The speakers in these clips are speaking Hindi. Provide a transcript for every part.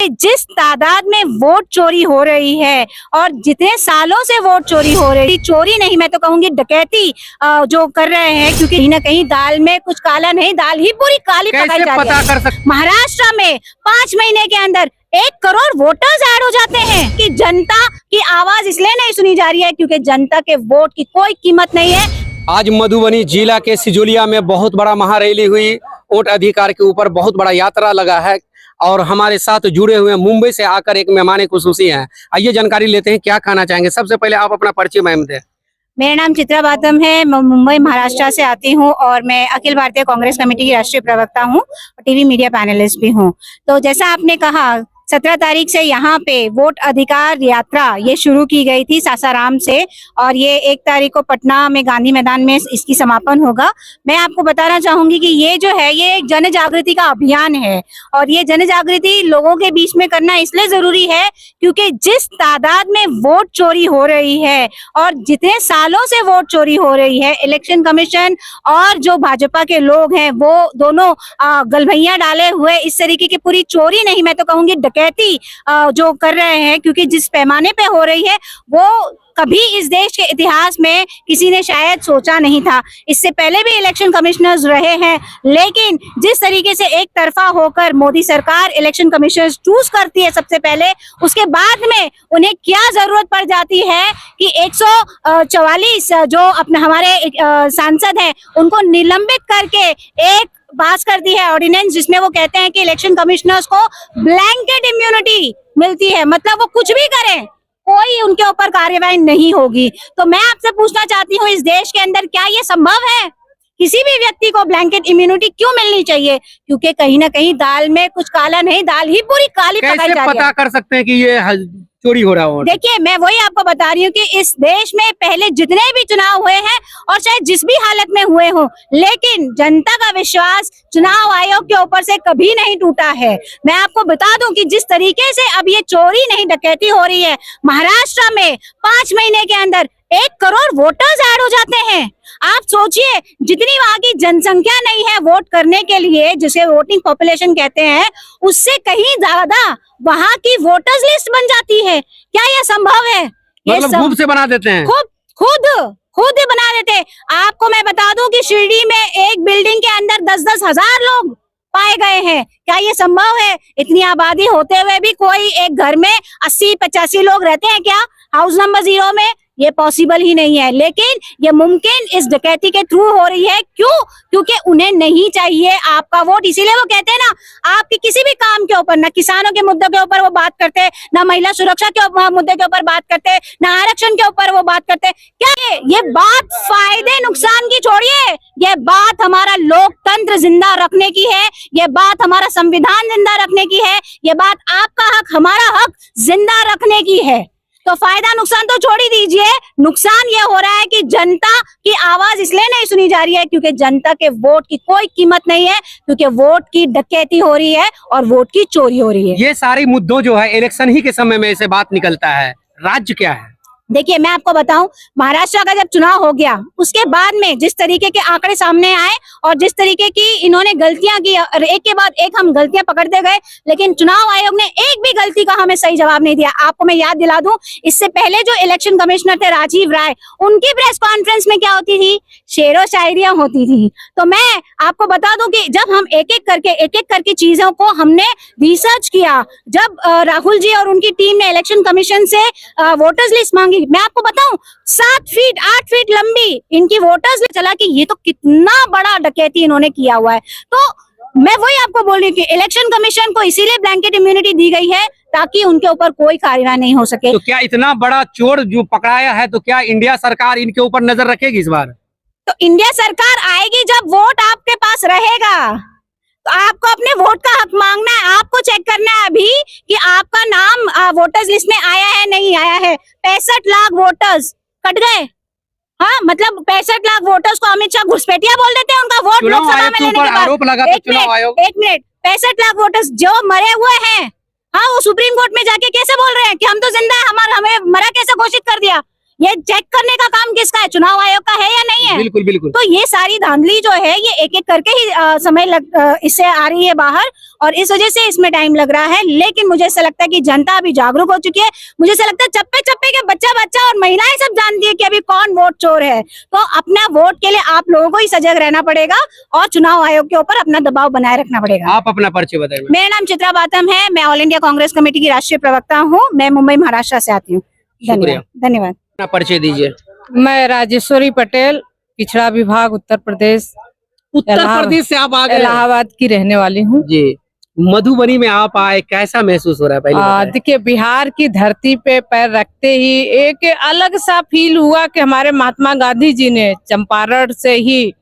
क्योंकि जिस तादाद में वोट चोरी हो रही है और जितने सालों से वोट चोरी हो रही है, चोरी नहीं मैं तो कहूंगी डकैती जो कर रहे हैं, क्योंकि कहीं ना कहीं दाल में कुछ काला नहीं, दाल ही पूरी काली पकाई जा रही है। महाराष्ट्र में 5 महीने के अंदर 1 करोड़ वोटर्स ऐड हो जाते हैं कि जनता की आवाज इसलिए नहीं सुनी जा रही है क्योंकि जनता के वोट की कोई कीमत नहीं है। आज मधुबनी जिला के सिजोलिया में बहुत बड़ा महारैली हुई। वोट अधिकार के ऊपर बहुत बड़ा यात्रा लगा है और हमारे साथ जुड़े हुए मुंबई से आकर एक मेहमान खुसूसी हैं। आइए जानकारी लेते हैं, क्या कहना चाहेंगे। सबसे पहले आप अपना परिचय मैम दें। मेरा नाम चित्रा बातम है, मैं मुंबई महाराष्ट्र से आती हूँ और मैं अखिल भारतीय कांग्रेस कमेटी की राष्ट्रीय प्रवक्ता हूँ और टीवी मीडिया पैनलिस्ट भी हूँ। तो जैसा आपने कहा 17 तारीख से यहाँ पे वोट अधिकार यात्रा ये शुरू की गई थी सासाराम से और ये 1 तारीख को पटना में गांधी मैदान में इसकी समापन होगा। मैं आपको बताना चाहूंगी कि ये जो है ये एक जन जागृति का अभियान है और ये जन जागृति लोगों के बीच में करना इसलिए जरूरी है क्योंकि जिस तादाद में वोट चोरी हो रही है और जितने सालों से वोट चोरी हो रही है, इलेक्शन कमीशन और जो भाजपा के लोग हैं वो दोनों गलभैया डाले हुए इस तरीके की पूरी चोरी नहीं मैं तो कहूंगी डकैती जो कर रहे हैं, क्योंकि जिस पैमाने पे हो रही है वो कभी इस देश के इतिहास में किसी ने शायद सोचा नहीं था। इससे पहले भी इलेक्शन कमिश्नर्स रहे हैं, लेकिन जिस तरीके से एक तरफा होकर मोदी सरकार इलेक्शन कमिश्नर्स चूज करती है सबसे पहले, उसके बाद में उन्हें क्या जरूरत पड़ जाती है कि 144 जो अपने हमारे सांसद हैं उनको निलंबित करके एक पास कर दी है ऑर्डिनेंस, जिसमें वो कहते हैं कि इलेक्शन कमिश्नर्स को ब्लैंकेट इम्यूनिटी मिलती है, मतलब वो कुछ भी करें कोई उनके ऊपर कार्यवाही नहीं होगी। तो मैं आपसे पूछना चाहती हूँ, इस देश के अंदर क्या ये संभव है? किसी भी व्यक्ति को ब्लैंकेट इम्यूनिटी क्यों मिलनी चाहिए? क्योंकि कहीं ना कहीं दाल में कुछ काला नहीं, दाल ही पूरी काली पकाई जा रही है। कैसे पता कर सकते हैं कि ये चोरी हो रहा हो? देखिए, मैं वही आपको बता रही हूँ कि इस देश में पहले जितने भी चुनाव हुए हैं और चाहे जिस भी हालत में हुए हों, लेकिन जनता का विश्वास चुनाव आयोग के ऊपर से कभी नहीं टूटा है। मैं आपको बता दूं कि जिस तरीके से अब ये चोरी नहीं डकैती हो रही है, महाराष्ट्र में 5 महीने के अंदर 1 करोड़ वोटर्स ऐड हो जाते हैं। आप सोचिए, जितनी वहां की जनसंख्या नहीं है वोट करने के लिए, जिसे वोटिंग पॉपुलेशन कहते हैं, उससे कहीं ज्यादा वहां की वोटर्स लिस्ट बन जाती है। क्या यह संभव है? मतलब खूब से बना देते हैं, खुद बना देते हैं। आपको मैं बता दूं कि शिरडी में एक बिल्डिंग के अंदर 10-10 हजार लोग पाए गए हैं। क्या ये संभव है? इतनी आबादी होते हुए भी कोई एक घर में 80-85 लोग रहते हैं क्या हाउस नंबर 0 में? ये पॉसिबल ही नहीं है, लेकिन ये मुमकिन इस डकैती के थ्रू हो रही है। क्यों? क्योंकि उन्हें नहीं चाहिए आपका वोट, इसीलिए वो कहते हैं ना, आपके किसी भी काम के ऊपर, ना किसानों के मुद्दों के ऊपर वो बात करते, ना महिला सुरक्षा के मुद्दे के ऊपर बात करते, ना आरक्षण के ऊपर वो बात करते। क्या ये बात फायदे नुकसान की छोड़िए, ये बात हमारा लोकतंत्र जिंदा रखने की है, ये बात हमारा संविधान जिंदा रखने की है, ये बात आपका हक, हमारा हक जिंदा रखने की है। तो फायदा नुकसान तो छोड़ ही दीजिए, नुकसान ये हो रहा है कि जनता की आवाज इसलिए नहीं सुनी जा रही है क्योंकि जनता के वोट की कोई कीमत नहीं है, क्योंकि वोट की डकैती हो रही है और वोट की चोरी हो रही है। ये सारे मुद्दों जो है इलेक्शन ही के समय में ऐसे बात निकलता है। राज्य क्या है? देखिए, मैं आपको बताऊं, महाराष्ट्र का जब चुनाव हो गया उसके बाद में जिस तरीके के आंकड़े सामने आए और जिस तरीके की इन्होंने गलतियां की, और एक के बाद एक हम गलतियां पकड़ते गए, लेकिन चुनाव आयोग ने एक भी गलती का हमें सही जवाब नहीं दिया। आपको मैं याद दिला दूं, इससे पहले जो इलेक्शन कमिश्नर थे राजीव राय, उनकी प्रेस कॉन्फ्रेंस में क्या होती थी? शेरो शायरियां होती थी। तो मैं आपको बता दूं कि जब हम एक एक करके चीजों को हमने रिसर्च किया, जब राहुल जी और उनकी टीम ने इलेक्शन कमीशन से वोटर्स लिस्ट मांगी, मैं आपको बताऊं 7 फीट 8 फीट लंबी इनकी वोटर्स लिस्ट, चला कि ये तो कितना बड़ा डकैती इन्होंने किया हुआ है। तो मैं वही आपको बोल रही हूँ कि इलेक्शन कमीशन को इसीलिए ब्लैंकेट इम्यूनिटी दी गई है ताकि उनके ऊपर कोई कार्यवाही नहीं हो सके। तो क्या इतना बड़ा चोर जो पकड़ाया है, तो क्या इंडिया सरकार इनके ऊपर नजर रखेगी इस बार? तो इंडिया सरकार आएगी जब वोट आपके पास रहेगा, तो आपको अपने वोट का हक मांगना है, आपको चेक करना है अभी कि आपका नाम वोटर्स लिस्ट में आया है नहीं आया है। 65 लाख वोटर्स कट गए। हाँ, मतलब 65 लाख वोटर्स को अमित शाह घुसपैठिया बोल देते हैं उनका वोट लोकसभा में लेने के बाद। आरोप लगा था चुनाव आयोग। 1 मिनट, 65 लाख वोटर्स जो मरे हुए हैं, हाँ, वो सुप्रीम कोर्ट में जाके कैसे बोल रहे हैं कि हम तो जिंदा है, हमें मरा कैसे घोषित कर दिया? ये चेक करने का काम किसका है? चुनाव आयोग का है या नहीं है? बिल्कुल बिल्कुल। तो ये सारी धांधली जो है ये एक एक करके ही इससे आ रही है बाहर, और इस वजह से इसमें टाइम लग रहा है। लेकिन मुझे ऐसा लगता है कि जनता अभी जागरूक हो चुकी है। मुझे ऐसा लगता है चप्पे चप्पे के बच्चा बच्चा और महिलाएं सब जानती है कि अभी कौन वोट चोर है। तो अपना वोट के लिए आप लोगों को ही सजग रहना पड़ेगा और चुनाव आयोग के ऊपर अपना दबाव बनाए रखना पड़ेगा। आप अपना परिचय बताइए। मेरा नाम चित्रा बातम है, मैं ऑल इंडिया कांग्रेस कमेटी की राष्ट्रीय प्रवक्ता हूँ। मैं मुंबई महाराष्ट्र से आती हूँ। शुक्रिया। धन्यवाद। अपना परिचय दीजिए। मैं राजेश्वरी पटेल, पिछड़ा विभाग, उत्तर प्रदेश से आप आ गए? इलाहाबाद की रहने वाली हूँ जी। मधुबनी में आप आए, कैसा महसूस हो रहा है पहले बताएं? देखिए, बिहार की धरती पे पैर रखते ही एक अलग सा फील हुआ कि हमारे महात्मा गांधी जी ने चंपारण से ही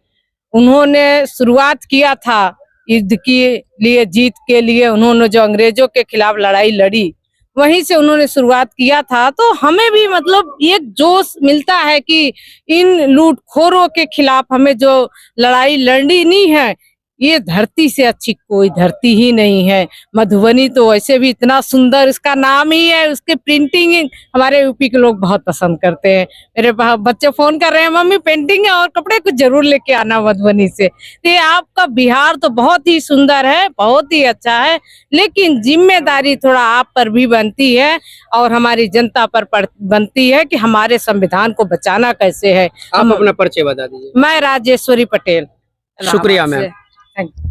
उन्होंने शुरुआत किया था युद्ध के लिए, जीत के लिए। उन्होंने जो अंग्रेजों के खिलाफ लड़ाई लड़ी, वहीं से उन्होंने शुरुआत किया था। तो हमें भी मतलब ये जोश मिलता है कि इन लूटखोरों के खिलाफ हमें जो लड़ाई लड़नी है, ये धरती से अच्छी कोई धरती ही नहीं है। मधुबनी तो वैसे भी इतना सुंदर, इसका नाम ही है, उसके प्रिंटिंग हमारे यूपी के लोग बहुत पसंद करते हैं। मेरे बच्चे फोन कर रहे हैं, मम्मी पेंटिंग और कपड़े कुछ जरूर लेके आना मधुबनी से। तो ये आपका बिहार तो बहुत ही सुंदर है, बहुत ही अच्छा है, लेकिन जिम्मेदारी थोड़ा आप पर भी बनती है और हमारी जनता पर बनती है कि हमारे संविधान को बचाना कैसे है। आप अपना परिचय बता दीजिए। मैं राजेश्वरी पटेल, शुक्रिया इलाहाबाद मैम। से। Thank you.